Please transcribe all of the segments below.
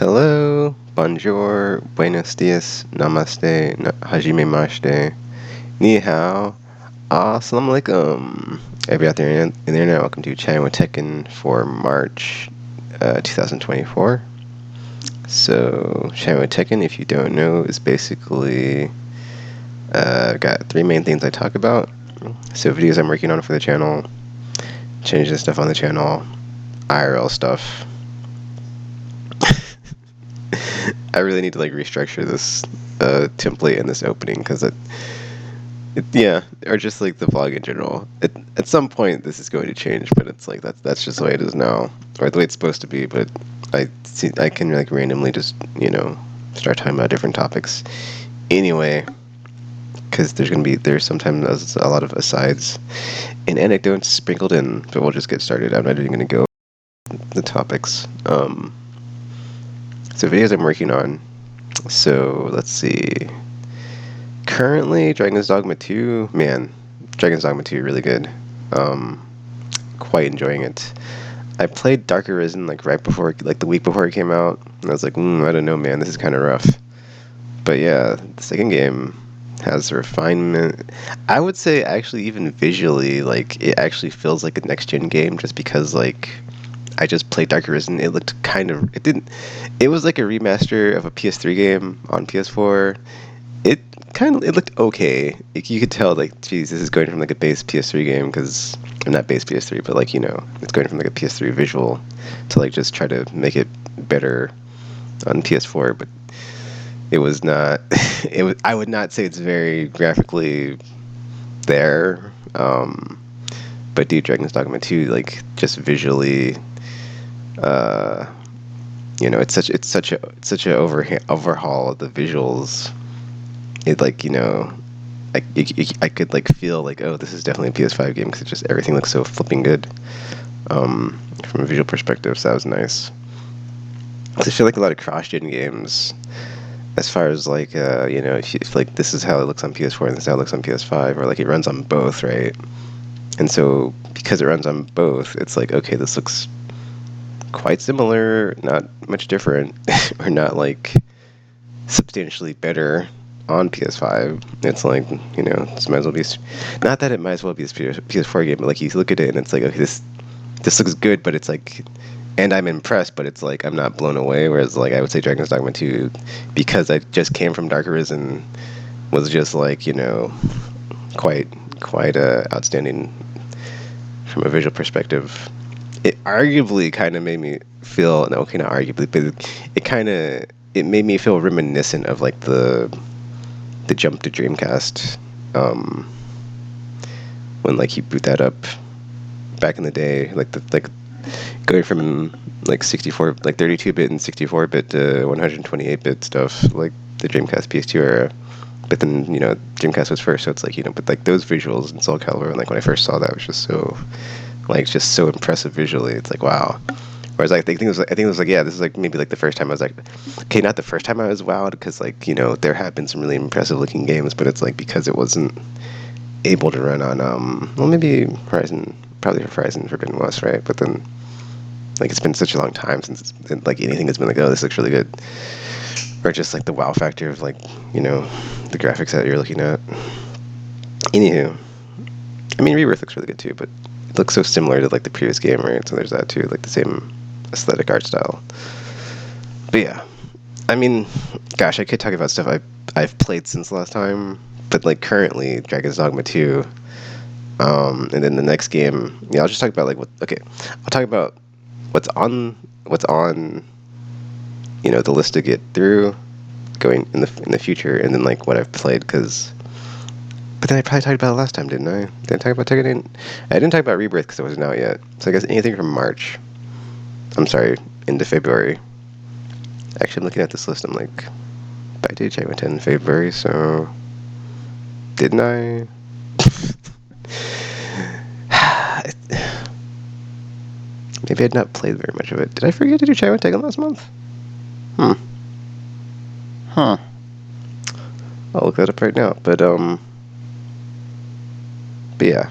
Hello, bonjour, buenos dias, namaste, hajime mashite, ni hao, assalamu alaikum. Everybody out there in the internet, welcome to Chatting with Tekken for March 2024. So, Chatting with Tekken, if you don't know, is basically got three main things I talk about. So, videos I'm working on for the channel, changing stuff on the channel, IRL stuff. I really need to restructure this template and this opening because yeah, or just the vlog in general. At some point this is going to change, but it's that's just the way it is now, or the way it's supposed to be. But I can randomly just start talking about different topics anyway, because there's sometimes a lot of asides and anecdotes sprinkled in. But we'll just get started. I'm not even going to go the topics. So videos I'm working on. So let's see. Currently, Dragon's Dogma 2. Man, Dragon's Dogma 2 really good. Quite enjoying it. I played Dark Arisen right before, the week before it came out, and I was like, I don't know, man, this is kind of rough. But yeah, the second game has refinement. I would say actually even visually, it actually feels like a next gen game, just because I just played Dark Arisen. It looked it was like a remaster of a PS3 game on PS4. It looked okay. You could tell geez, this is going from a base PS3 game, because not base PS3, but it's going from a PS3 visual to just try to make it better on PS4. But it was not. I would not say it's very graphically there. But dude, Dragon's Dogma 2, just visually, it's such a overhaul of the visuals. It I could feel oh, this is definitely a PS5 game, because just everything looks so flipping good from a visual perspective. So that was nice. I feel a lot of cross-gen games, as far as if this is how it looks on PS4 and this is how it looks on PS5, or it runs on both, right? And so because it runs on both, it's okay, this looks quite similar, not much different, or not substantially better on PS5. It's this might as well be, not that it might as well be a PS4 game, but you look at it and it's okay, this looks good, but it's and I'm impressed, but it's I'm not blown away. Whereas I would say Dragon's Dogma 2, because I just came from Dark Arisen, was just quite outstanding from a visual perspective. It arguably kind of made me feel, no, okay, not arguably, but it made me feel reminiscent of the jump to Dreamcast, when you boot that up back in the day, going from 64, 32-bit and 64-bit to 128-bit stuff, the Dreamcast PS2 era. But then Dreamcast was first, so it's but those visuals in Soul Calibur, when I first saw that, it was just so just so impressive visually. It's wow. Whereas I think it was yeah, this is maybe the first time I was okay, not the first time I was wowed, because there have been some really impressive looking games, but it's because it wasn't able to run on well, maybe Horizon, probably Horizon Forbidden West, right? But then it's been such a long time since anything has been oh, this looks really good, or just the wow factor of the graphics that you're looking at. Anywho, I mean, Rebirth looks really good too, but it looks so similar to the previous game, right? So there's that too, the same aesthetic art style. But yeah, I mean, gosh, I could talk about stuff I've played since last time, but currently Dragon's Dogma 2, and then the next game, yeah, I'll just talk about I'll talk about what's on the list to get through going in the future, and then what I've played, because. But then I probably talked about it last time, didn't I? Did I talk about Tekken? I didn't talk about Rebirth because it wasn't out yet. So I guess anything from March. I'm sorry, into February. Actually, I'm looking at this list. I'm I did check my 10 in February, so didn't I? Maybe I'd not played very much of it. Did I forget to do Chai Tekken last month? Huh. I'll look that up right now. But yeah.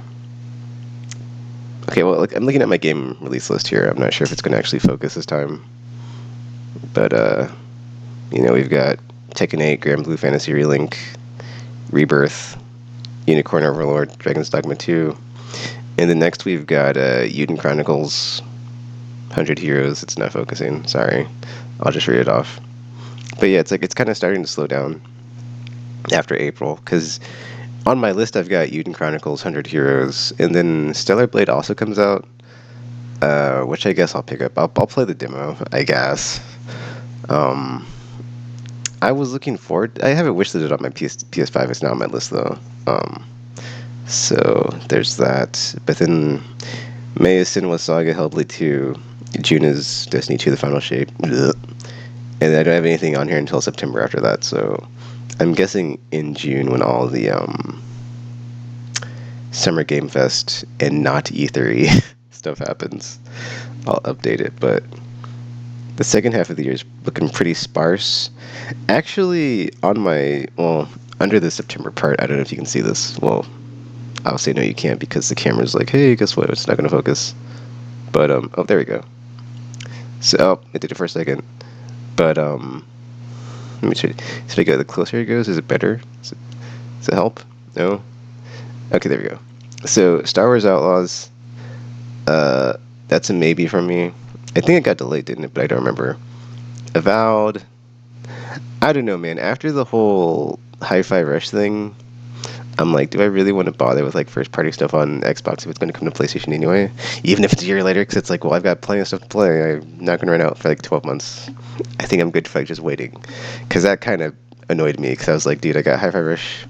Okay, well, I'm looking at my game release list here. I'm not sure if it's going to actually focus this time. But we've got Tekken 8, Grand Blue Fantasy Relink, Rebirth, Unicorn Overlord, Dragon's Dogma 2, and then next we've got Uden Chronicles, 100 Heroes. It's not focusing. Sorry, I'll just read it off. But yeah, it's kind of starting to slow down after April, because on my list I've got Uden Chronicles, 100 Heroes, and then Stellar Blade also comes out, which I guess I'll pick up. I'll play the demo, I guess. I was looking forward. I have it wishlisted on my PS5. It's not on my list though. So there's that. But then May is Senua Saga, Hellblade 2. June is Destiny 2: The Final Shape. Ugh. And I don't have anything on here until September after that. So I'm guessing in June, when all the Summer Game Fest and not E3 stuff happens, I'll update it. But the second half of the year is looking pretty sparse. Actually, under the September part, I don't know if you can see this. Well, I'll say no, you can't, because the camera's like, hey, guess what? It's not going to focus. But, oh, there we go. So, it did it for a second. But, let me try. Should I go? The closer it goes, is it better? Does it help? No? Okay, there we go. So, Star Wars Outlaws, that's a maybe from me. I think it got delayed, didn't it? But I don't remember. Avowed, I don't know, man. After the whole Hi-Fi Rush thing, I'm like, do I really want to bother with like first-party stuff on Xbox if it's going to come to PlayStation anyway? Even if it's a year later, because it's like, well, I've got plenty of stuff to play. I'm not going to run out for like 12 months. I think I'm good for like just waiting, because that kind of annoyed me. Because I was like, dude, I got Hi-Fi Rush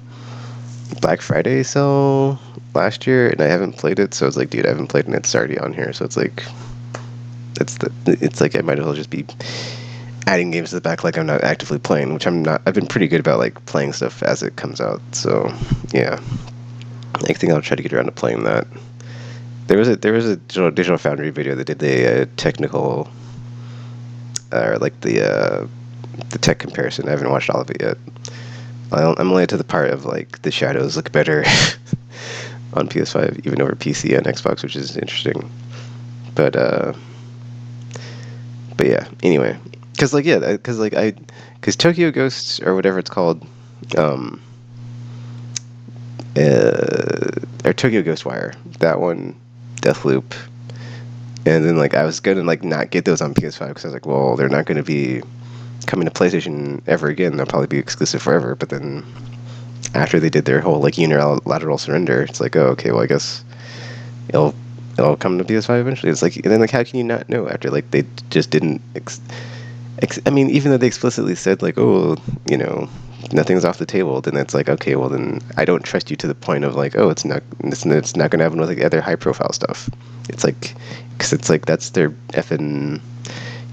Black Friday sale last year, and I haven't played it. So I was like, dude, I haven't played it, and it's already on here. So it's like, it's like I might as well just be adding games to the back like I'm not actively playing, which I'm not. I've been pretty good about like playing stuff as it comes out. So yeah, I think I'll try to get around to playing that. There was a Digital Foundry video that did the technical, or like the tech comparison. I haven't watched all of it yet. I'm only to the part of like the shadows look better on PS5 even over PC and Xbox, which is interesting. But yeah. Anyway, because Tokyo Ghosts, or whatever it's called, or Tokyo Ghostwire, that one, Deathloop, and then like I was gonna like not get those on PS5 because I was like, well, they're not gonna be coming to PlayStation ever again. They'll probably be exclusive forever. But then after they did their whole like unilateral surrender, it's like, oh, okay, well, I guess it'll come to PS5 eventually. It's like, and then like, how can you not know after like they just didn't? I mean, even though they explicitly said like, oh, nothing's off the table, then it's like, okay, well then I don't trust you to the point of like, oh, it's not going to happen with like the other high profile stuff. It's like, because it's like that's their effing,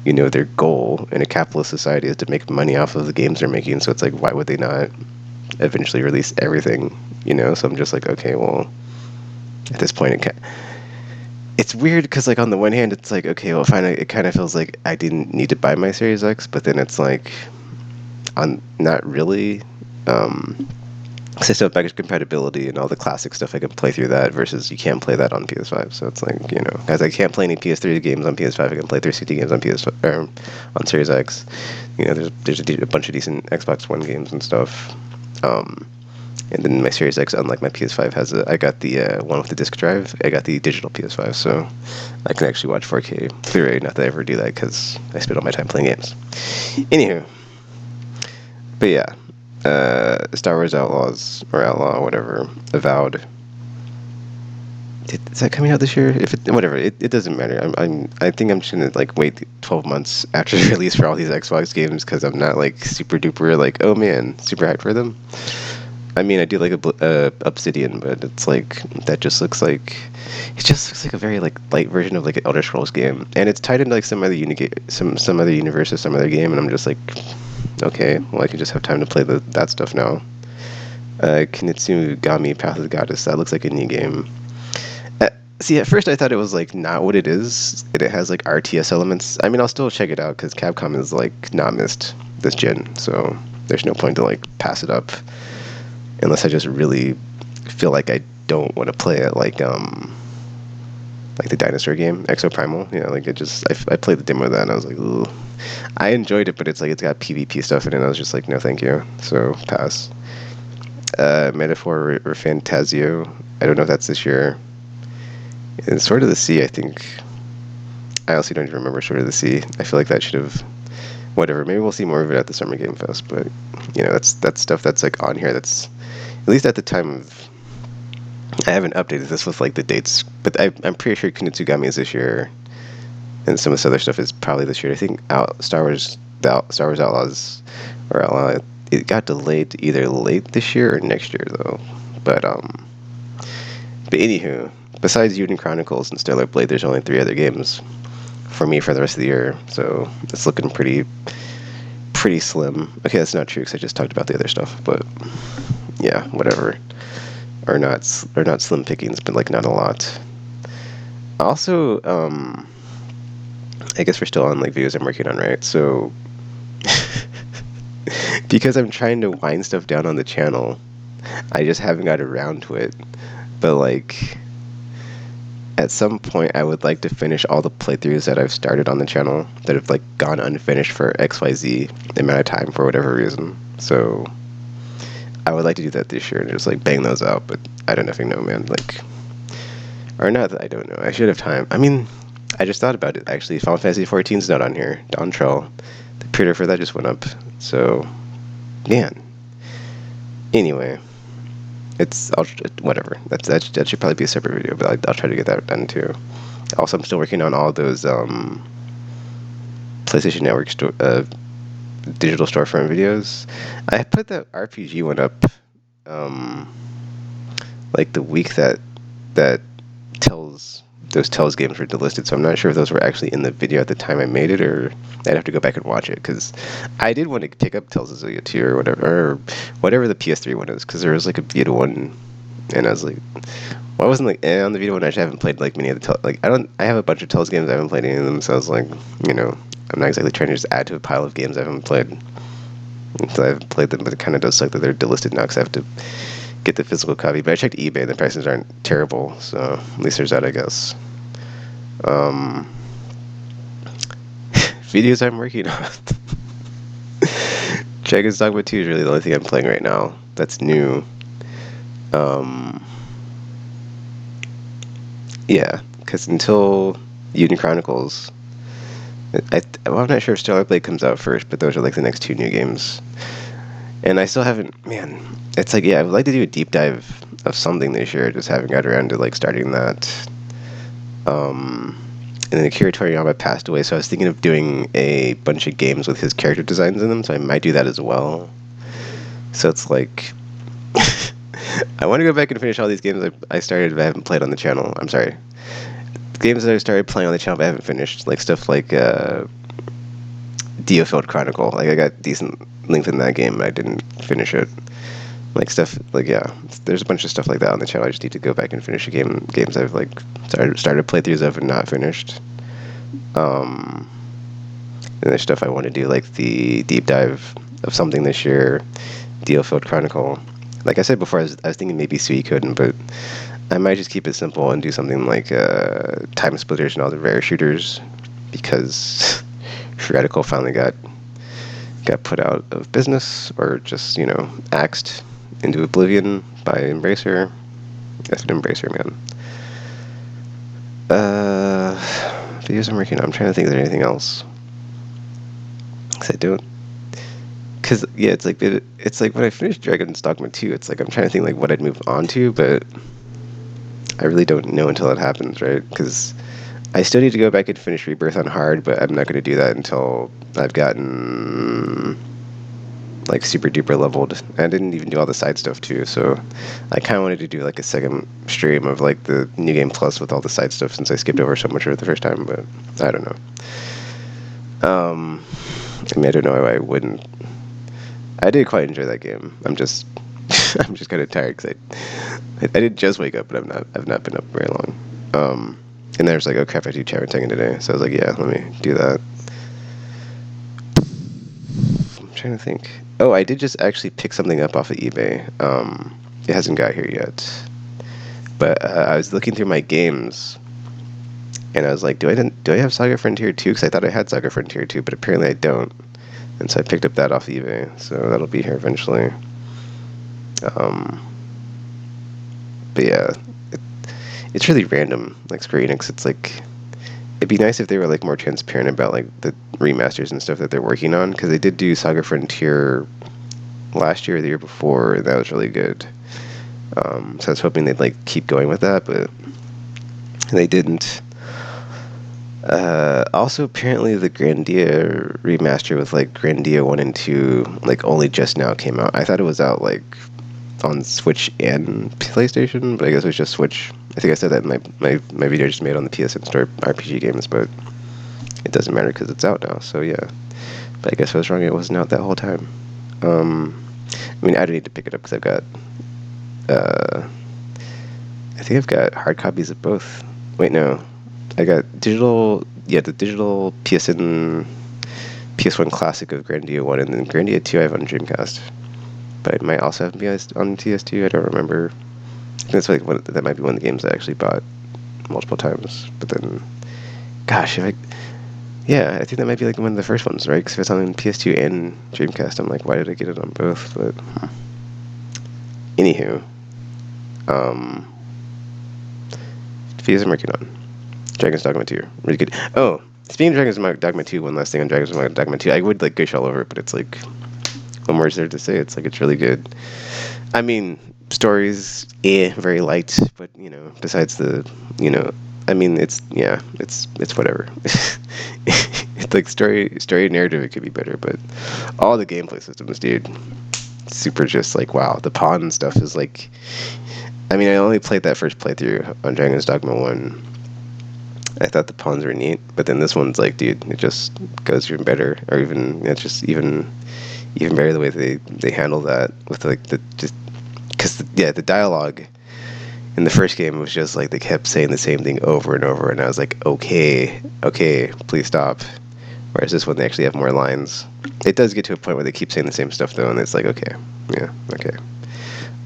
their goal in a capitalist society is to make money off of the games they're making. So it's like, why would they not eventually release everything? So I'm just like, okay, well, at this point it's weird because like on the one hand it's like, okay, well, fine, it kind of feels like I didn't need to buy my Series X, but then it's like, on not really, because I still have backwards compatibility and all the classic stuff. I can play through that versus you can't play that on PS5. So it's like, guys, I can't play any PS3 games on PS5. I can play 360 games on PS5 or on Series X. There's a bunch of decent Xbox One games and stuff. And then my Series X, unlike my PS5, I got the one with the disc drive. I got the digital PS5, so I can actually watch 4K Blu-ray. Not that I ever do that because I spend all my time playing games. Anywho, but yeah, Star Wars Outlaws or Outlaw, whatever, Avowed. Is that coming out this year? Whatever, it doesn't matter. I think I'm just gonna like wait 12 months after the release for all these Xbox games because I'm not like super duper like, oh man, super hyped for them. I mean, I do like Obsidian, but it's like it just looks like a very like light version of like an Elder Scrolls game, and it's tied into like some other some other universe or some other game, and I'm just like, okay, well, I can just have time to play that stuff now. Kunitsugami Path of the Goddess, that looks like a new game. See, at first I thought it was like not what it is. It has like RTS elements. I mean, I'll still check it out because Capcom is like not missed this gen, so there's no point to like pass it up. Unless I just really feel like I don't want to play it like the dinosaur game, Exoprimal. Like I played the demo of that and I was like, ooh. I enjoyed it, but it's like it's got PvP stuff in it. And I was just like, no, thank you. So pass. Metaphor or Fantasio. I don't know if that's this year. And Sword of the Sea, I think. I also don't even remember Sword of the Sea. I feel like that should have. Whatever. Maybe we'll see more of it at the Summer Game Fest. But that's stuff that's like on here. That's at least at the time of. I haven't updated this with like the dates, but I'm pretty sure Kunitsugami is this year, and some of this other stuff is probably this year. I think Star Wars Outlaws or Outlaw, it got delayed either late this year or next year though. But anywho, besides Yuden Chronicles and Stellar Blade, there's only 3 other games for me for the rest of the year, so it's looking pretty slim. Okay, that's not true because I just talked about the other stuff, but yeah, whatever. Or not slim pickings, but like not a lot. Also, I guess we're still on like videos I'm working on, right? So because I'm trying to wind stuff down on the channel, I just haven't got around to it. But like at some point I would like to finish all the playthroughs that I've started on the channel that have like gone unfinished for XYZ amount of time for whatever reason. So I would like to do that this year and just like bang those out, but I don't effing know, man. Like, or not that I don't know. I should have time. I mean, I just thought about it actually. Final Fantasy 14 is not on here. Dawn Trail, the pre-order for that just went up. So, man. Anyway, whatever. That should probably be a separate video, but I'll try to get that done too. Also, I'm still working on all those PlayStation Network digital storefront videos. I put the RPG one up like the week that those Tells games were delisted, so I'm not sure if those were actually in the video at the time I made it, or I'd have to go back and watch it, because I did want to pick up Tales of Zillia 2 or whatever the PS3 one is, because there was like a Vita one, and I was like, well, I wasn't like on the Vita one. I actually haven't played like many of the I have a bunch of Tales games. I haven't played any of them, so I was like, I'm not exactly trying to just add to a pile of games I haven't played until I've played them, but it kind of does suck that they're delisted now because I have to get the physical copy. But I checked eBay and the prices aren't terrible, so at least there's that, I guess. Videos I'm working on. Dragon's Dogma 2 is really the only thing I'm playing right now that's new. Yeah, because until Yuden Chronicles, I'm not sure if Stellar Blade comes out first, but those are like the next 2 new games. And I still haven't, man, it's like, yeah, I would like to do a deep dive of something this year, just haven't got around to like starting that. And then Akira Toriyama passed away, so I was thinking of doing a bunch of games with his character designs in them, so I might do that as well. So it's like, I want to go back and finish all these games I started but I haven't played on the channel. I'm sorry. Games that I started playing on the channel but I haven't finished, like stuff like Diofield Chronicle. Like I got decent length in that game, but I didn't finish it. Like stuff, like yeah, there's a bunch of stuff like that on the channel. I just need to go back and finish games I've like started playthroughs of and not finished. And there's stuff I want to do, like the deep dive of something this year, Diofield Chronicle. Like I said before, I was thinking maybe Suikoden, but I might just keep it simple and do something like Time Splitters and all the rare shooters, because Theoretical finally got put out of business, or just axed into oblivion by Embracer. That's an Embracer, man. Videos I'm working on. I'm trying to think if there's anything else. Cause yeah, it's like when I finished Dragon's Dogma 2, it's like I'm trying to think like what I'd move on to, but I really don't know until it happens, right? Because I still need to go back and finish Rebirth on hard, but I'm not going to do that until I've gotten like super duper leveled. I didn't even do all the side stuff too, so I kind of wanted to do like a second stream of like the New Game Plus with all the side stuff, since I skipped over so much of it the first time, but I don't know. I mean, I don't know why I wouldn't. I did quite enjoy that game. I'm just kind of tired because I did just wake up, but I've not been up very long. And there's like, oh crap, I do Charantangan today, so I was like, yeah, let me do that. I'm trying to think. Oh, I did just actually pick something up off of eBay. It hasn't got here yet, but I was looking through my games, And I was like, do I have Saga Frontier 2? Because I thought I had Saga Frontier 2, but apparently I don't. And so I picked up that off eBay. So that'll be here eventually. Um, but yeah, it, it's really random. Like Square Enix, it's like it'd be nice if they were like more transparent about like the remasters and stuff that they're working on. Because they did do Saga Frontier last year or the year before, and that was really good. So I was hoping they'd like keep going with that, but they didn't. Also, apparently, the Grandia remaster with like Grandia 1 and 2 like only just now came out. I thought it was out like on Switch and PlayStation, but I guess it was just Switch. I think I said that in my video I just made on the PSN Store RPG games, but it doesn't matter because it's out now. So yeah, but I guess I was wrong. It wasn't out that whole time. I mean, I don't need to pick it up because I've got. I think I've got hard copies of both. Wait, no. I got digital, yeah, the digital PS1 Classic of Grandia 1, and then Grandia 2 I have on Dreamcast. But I might also have on PS2, I don't remember. I think that's like that might be one of the games I actually bought multiple times. But then, gosh, yeah, I think that might be like one of the first ones, right? Because if it's on PS2 and Dreamcast, I'm like, why did I get it on both? But, anywho, videos I'm working on. Dragon's Dogma 2. Really good. Oh, speaking of Dragon's Dogma 2, one last thing on Dragon's Dogma 2. I would like gush all over it, but it's like, what more is there to say? It's like, it's really good. I mean, stories, very light, but, you know, besides the, you know, I mean, it's whatever. It's like story narrative, it could be better, but all the gameplay systems, dude, super just like, wow. The pawn stuff is like, I mean, I only played that first playthrough on Dragon's Dogma 1. I thought the pawns were neat, but then this one's like, dude, it just goes even better, or even it's just even better the way they handle that with like the just because the dialogue in the first game was just like they kept saying the same thing over and over, and I was like, okay, please stop. Whereas this one, they actually have more lines. It does get to a point where they keep saying the same stuff though, and it's like, okay, yeah, okay.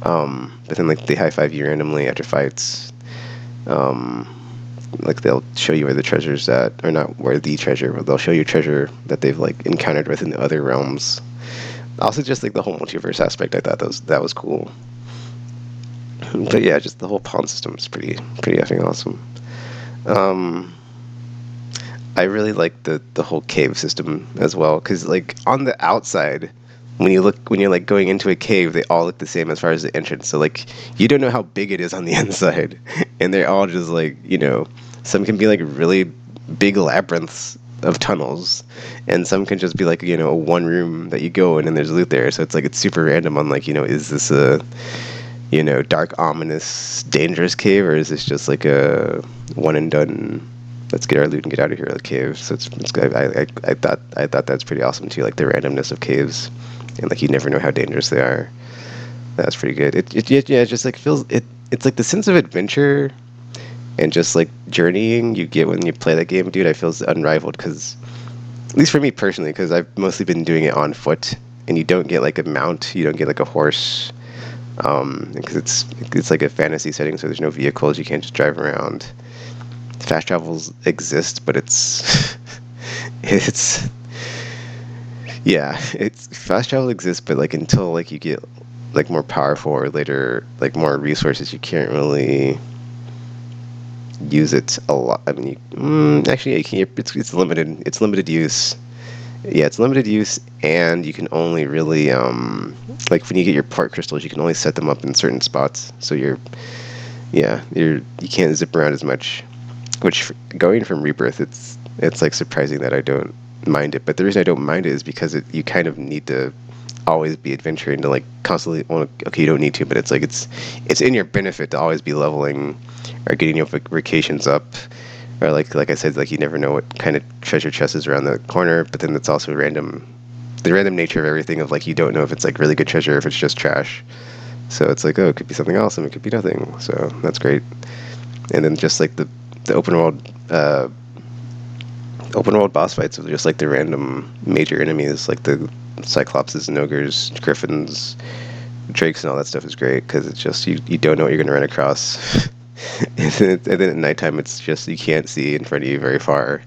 But then like they high five you randomly after fights. Like they'll show you where the treasure's at, or not where the treasure, but they'll show you treasure that they've like encountered within the other realms. Also, just like the whole multiverse aspect, I thought that was cool. But yeah, just the whole pawn system is pretty effing awesome. I really like the whole cave system as well, because like on the outside, when you're like going into a cave, they all look the same as far as the entrance. So like you don't know how big it is on the inside, and they're all just like, you know, some can be like really big labyrinths of tunnels, and some can just be like, you know, one room that you go in and there's loot there. So it's like it's super random on like, you know, is this a, you know, dark, ominous, dangerous cave, or is this just like a one and done, let's get our loot and get out of here, like cave? So it's I thought that's pretty awesome too, like the randomness of caves, and like you never know how dangerous they are. That's pretty good. It just like feels it's like the sense of adventure and just like journeying you get when you play that game, dude. I feel unrivaled because, at least for me personally, because I've mostly been doing it on foot, and you don't get like a mount, you don't get like a horse, because it's like a fantasy setting, so there's no vehicles, you can't just drive around. Fast travels exist, but it's it's yeah, it's fast travel exists, but like until like you get like more powerful or later like more resources, you can't really use it a lot. I mean, actually, yeah, it's limited. It's limited use. Yeah, it's limited use, and you can only really like when you get your part crystals, you can only set them up in certain spots. So you can't zip around as much. Which going from Rebirth, it's like surprising that I don't mind it. But the reason I don't mind it is because you kind of need to always be adventuring to like constantly. Well, okay, you don't need to, but it's like it's in your benefit to always be leveling or getting your vacations up, or like I said, like you never know what kind of treasure chest is around the corner. But then it's also random, the random nature of everything of like you don't know if it's like really good treasure or if it's just trash. So it's like, oh, it could be something else and it could be nothing. So that's great. And then just like the open world boss fights with just like the random major enemies, like the cyclopses and ogres, griffins, drakes, and all that stuff is great because it's just you don't know what you're going to run across. And then at nighttime, it's just you can't see in front of you very far,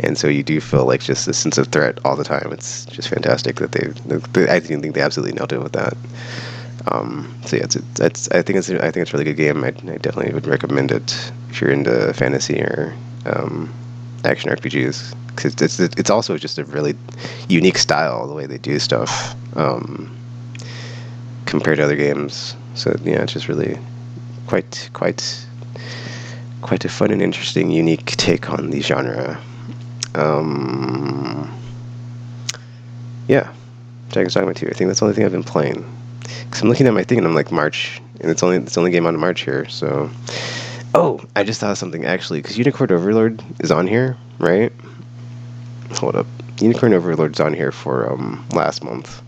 and so you do feel like just a sense of threat all the time. It's just fantastic that I think they absolutely nailed it with that. So yeah, I think it's a really good game. I definitely would recommend it if you're into fantasy or action RPGs, because it's also just a really unique style the way they do stuff compared to other games. So yeah, it's just really quite a fun and interesting, unique take on the genre. Um, yeah, Dragon's Dogma 2. I think that's the only thing I've been playing. Because I'm looking at my thing and I'm like March, and it's the only game on March here. So, oh, I just thought of something actually. Because Unicorn Overlord is on here, right? Hold up, Unicorn Overlord's on here for last month,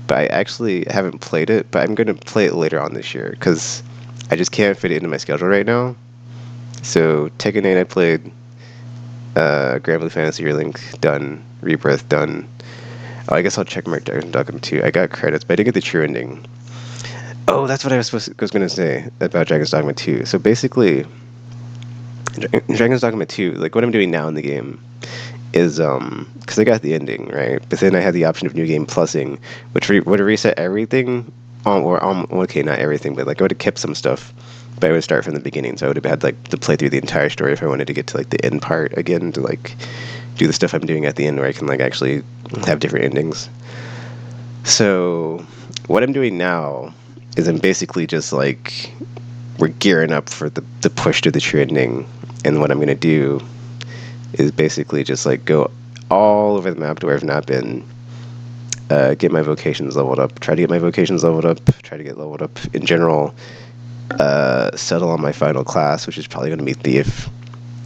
but I actually haven't played it. But I'm gonna play it later on this year because I just can't fit it into my schedule right now. So Tekken 8 I played, Grand Blue Fantasy Relink done, Rebirth done. Oh, I guess I'll check Mark Dogma 2. I got credits, but I didn't get the true ending. Oh, that's what I was going to say about Dragon's Dogma 2. So basically, Dragon's Dogma 2, like what I'm doing now in the game is because I got the ending, right? But then I had the option of New Game Plusing, which would reset everything, okay, not everything, but like I would have kept some stuff, but I would start from the beginning. So I would have had like to play through the entire story if I wanted to get to like the end part again to like do the stuff I'm doing at the end where I can like actually have different endings. So what I'm doing now is I'm basically just like we're gearing up for the push to the true ending, and what I'm gonna do is basically just like go all over the map to where I've not been, get my vocations leveled up, try to get my vocations leveled up, try to get leveled up in general, settle on my final class, which is probably going to be Thief,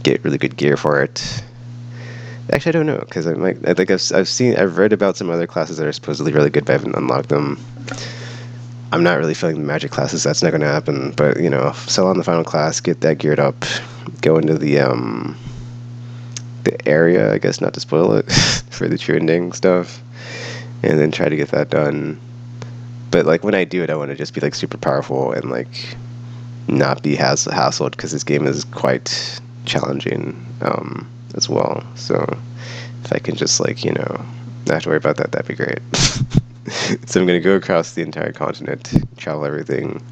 get really good gear for it. Actually, I don't know, because I think I've read about some other classes that are supposedly really good, but I haven't unlocked them. I'm not really feeling the magic classes, that's not going to happen, but, you know, settle on the final class, get that geared up, go into the area, I guess, not to spoil it, for the true ending stuff, and then try to get that done. But, like, when I do it, I want to just be, like, super powerful and, like, not be hassled, because this game is quite challenging as well. So if I can just, like, you know, not have to worry about that, that'd be great. So I'm going to go across the entire continent, travel everything,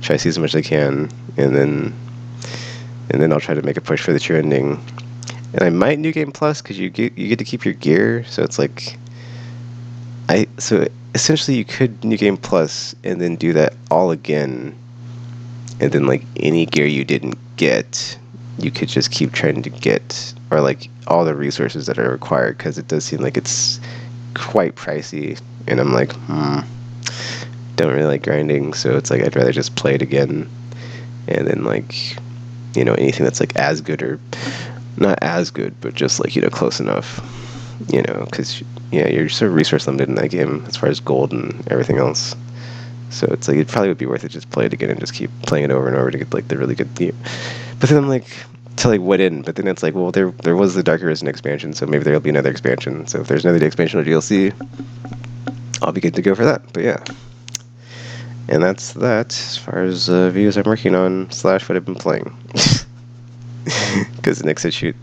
try to see as much as I can, and then I'll try to make a push for the true ending. And I might New Game Plus, because you get to keep your gear, so it's like so essentially you could New Game Plus and then do that all again, and then like any gear you didn't get, you could just keep trying to get, or like all the resources that are required, because it does seem like it's quite pricey, and I'm like, don't really like grinding, so it's like I'd rather just play it again, and then like, you know, anything that's like as good or not as good, but just like, you know, close enough, you know, because yeah, you're sort of resource limited in that game as far as gold and everything else. So it's like it probably would be worth it just play it again and just keep playing it over and over to get like the really good theme. But then I'm like, to like what in? But then it's like, well, there was the Dark Arisen expansion, so maybe there'll be another expansion. So if there's another expansion or DLC, I'll be good to go for that. But yeah, and that's that as far as videos I'm working on / what I've been playing. Because the next section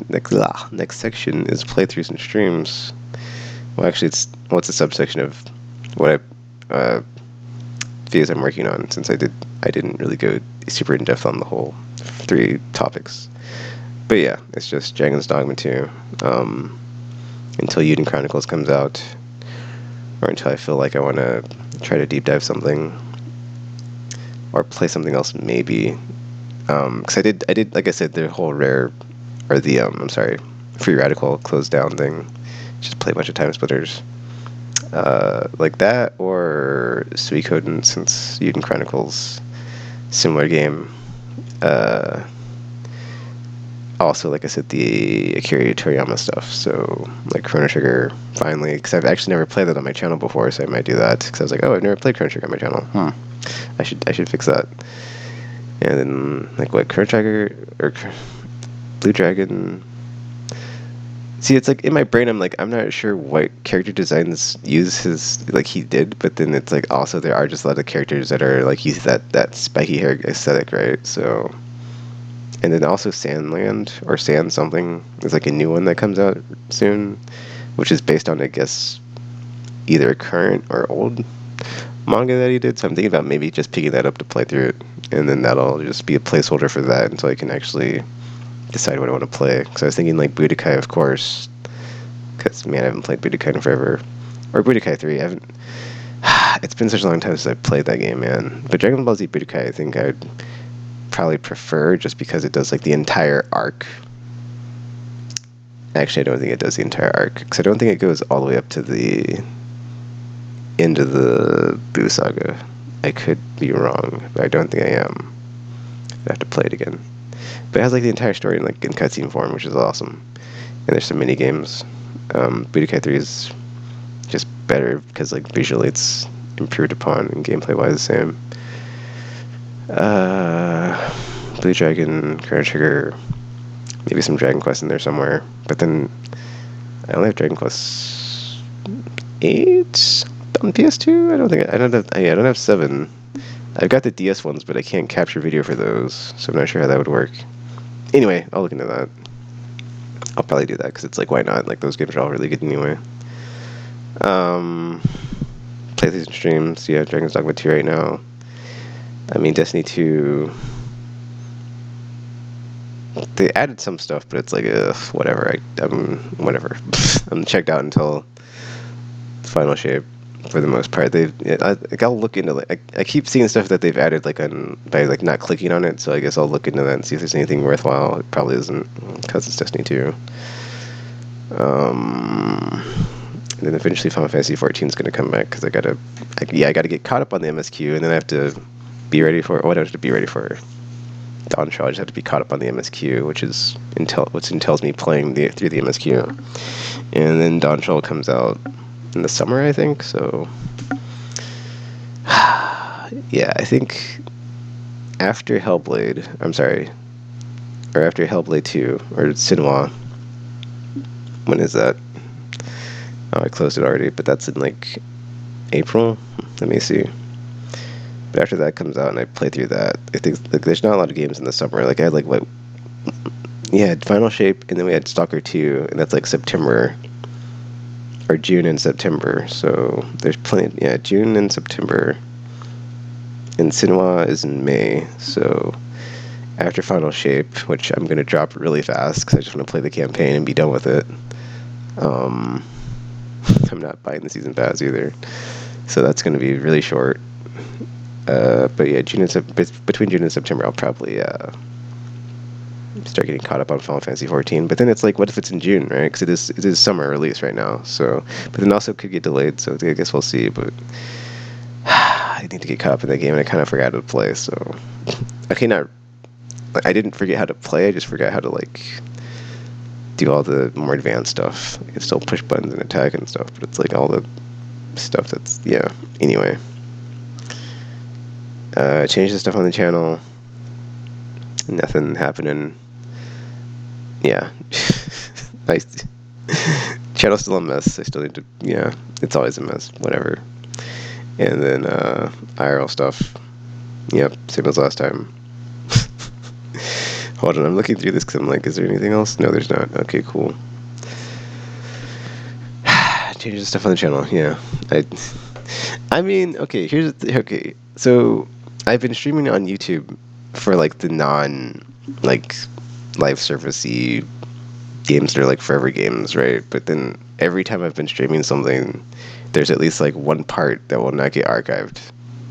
is playthroughs and streams. Well, actually, it's a subsection of what videos I'm working on, since I didn't really go super in depth on the whole 3 topics. But yeah, it's just Dragon's Dogma 2 until Uden Chronicles comes out, or until I feel like I want to try to deep dive something or play something else maybe. Because I did like I said, the whole rare, or the Free Radical closed down thing. Just play a bunch of Time Splitters. Like that, or Suikoden, since Uden Chronicles, similar game. Also, like I said, the Akira Toriyama stuff. So, like Chrono Trigger, finally, because I've actually never played that on my channel before, so I might do that. Because I was like, oh, I've never played Chrono Trigger on my channel. I should fix that. And then, like, what, Chrono Trigger or Blue Dragon. See, it's like in my brain, I'm like, I'm not sure what character designs he did, but then it's like also there are just a lot of characters that are like use that spiky hair aesthetic, right? So And then also Sandland or Sand something is like a new one that comes out soon, which is based on, I guess, either current or old manga that he did. So I'm thinking about maybe just picking that up to play through it, and then that'll just be a placeholder for that until I can actually decide what I want to play. Because I was thinking like Budokai, of course, because man, I haven't played Budokai in forever, or Budokai 3. I haven't. It's been such a long time since I played that game, man. But Dragon Ball Z Budokai, I think I'd probably prefer just because it does like the entire arc. Actually, I don't think it does the entire arc because I don't think it goes all the way up to the end of the Buu saga. I could be wrong, but I don't think I am. I have to play it again. But it has like the entire story in like in cutscene form, which is awesome. And there's some mini games. Budokai 3 is just better because like visually it's improved upon and gameplay wise the same. Blue Dragon, Chrono Trigger, maybe some Dragon Quest in there somewhere. But then I only have Dragon Quest 8 on PS2. I don't have 7. I've got the DS ones, but I can't capture video for those, so I'm not sure how that would work. Anyway, I'll look into that. I'll probably do that because it's like, why not? Like those games are all really good anyway. Playthrough streams, yeah, Dragon's Dogma 2 right now. I mean, Destiny 2. They added some stuff, but it's like, whatever. Whatever. I'm checked out until Final Shape for the most part. I'll look into like I keep seeing stuff that they've added like by like not clicking on it. So I guess I'll look into that and see if there's anything worthwhile. It probably isn't because it's Destiny 2. And then eventually Final Fantasy 14 is going to come back because I gotta get caught up on the MSQ, and then I have to be ready for. Oh, I don't have to be ready for Dawn Shaw. I just have to be caught up on the MSQ, which entails me playing through the MSQ. And then Dawn Shaw comes out in the summer, I think. So yeah, I think after Hellblade, or after Hellblade 2 or Sinnoh. When is that? Oh, I closed it already, but that's in like April. Let me see. But after that comes out and I play through that, I think like there's not a lot of games in the summer. Like I had like what? Yeah, Final Shape, and then we had Stalker 2, and that's like September or June and September. So there's plenty. Yeah, June and September. And Sinnoh is in May. So after Final Shape, which I'm gonna drop really fast because I just want to play the campaign and be done with it. I'm not buying the season pass either, so that's going to be really short. But yeah, between June and September, I'll probably start getting caught up on Final Fantasy 14. But then it's like, what if it's in June, right? Because it is summer release right now. So, but then also could get delayed. So I guess we'll see. But I need to get caught up in that game, and I kind of forgot how to play. So okay, I didn't forget how to play. I just forgot how to like do all the more advanced stuff. I can still push buttons and attack and stuff, but it's like all the stuff that's, yeah. Anyway. Changed the stuff on the channel. Nothing happening. Yeah. Channel's still a mess. I still need to, yeah, it's always a mess. Whatever. And then IRL stuff. Yep, same as last time. Hold on, I'm looking through this because I'm like, is there anything else? No, there's not. Okay, cool. Change the stuff on the channel. Yeah. I mean, okay, okay. So, I've been streaming on YouTube for like the like live servicey games that are like forever games, right? But then every time I've been streaming something, there's at least like one part that will not get archived.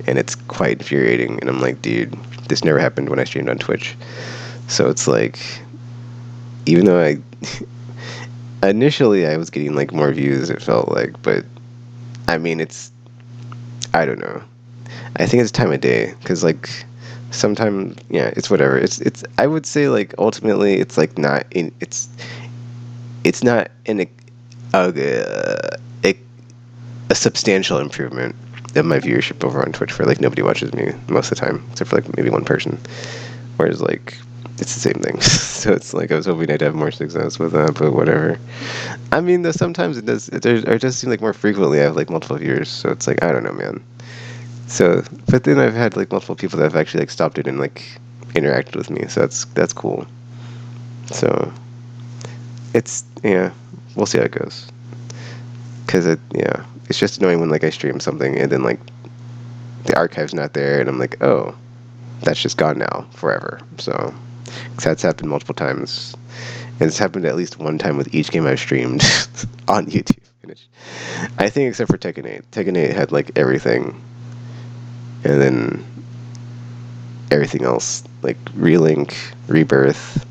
And it's quite infuriating. And I'm like, dude, this never happened when I streamed on Twitch. So it's like, even though initially I was getting like more views, it felt like, but I mean, I don't know. I think it's time of day, because like sometimes, yeah, it's whatever. I would say like ultimately it's like it's not a substantial improvement of my viewership over on Twitch, where like nobody watches me most of the time, except for like maybe one person. Whereas like it's the same thing. So it's like I was hoping I'd have more success with that, but whatever. I mean, though sometimes it does seem like more frequently I have like multiple viewers. So it's like, I don't know, man. So, but then I've had like multiple people that have actually like stopped it and like interacted with me, so that's cool. So it's, yeah, we'll see how it goes. Cause it's just annoying when like I stream something and then like the archive's not there, and I'm like, oh, that's just gone now forever. So 'cause that's happened multiple times, and it's happened at least one time with each game I've streamed on YouTube. I think except for Tekken 8. Tekken 8 had like everything, and then everything else like Relink, Rebirth,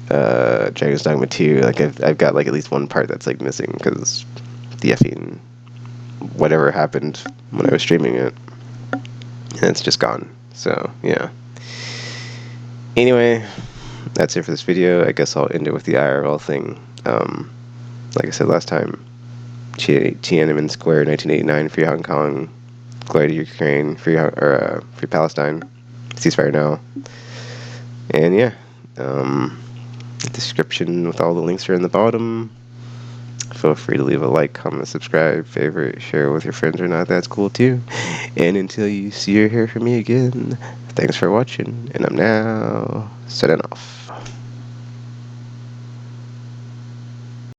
Dragon's Dogma 2. Like I've got like at least one part that's like missing because the effing whatever happened when I was streaming it, and it's just gone. So yeah. Anyway, that's it for this video. I guess I'll end it with the IRL thing. Like I said last time, Tiananmen Square, 1989, free Hong Kong, glory to Ukraine, free Palestine, ceasefire now. And yeah, the description with all the links are in the bottom. Feel free to leave a like, comment, subscribe, favorite, share with your friends or not. That's cool too. And until you see or hear from me again, thanks for watching, and I'm now setting off.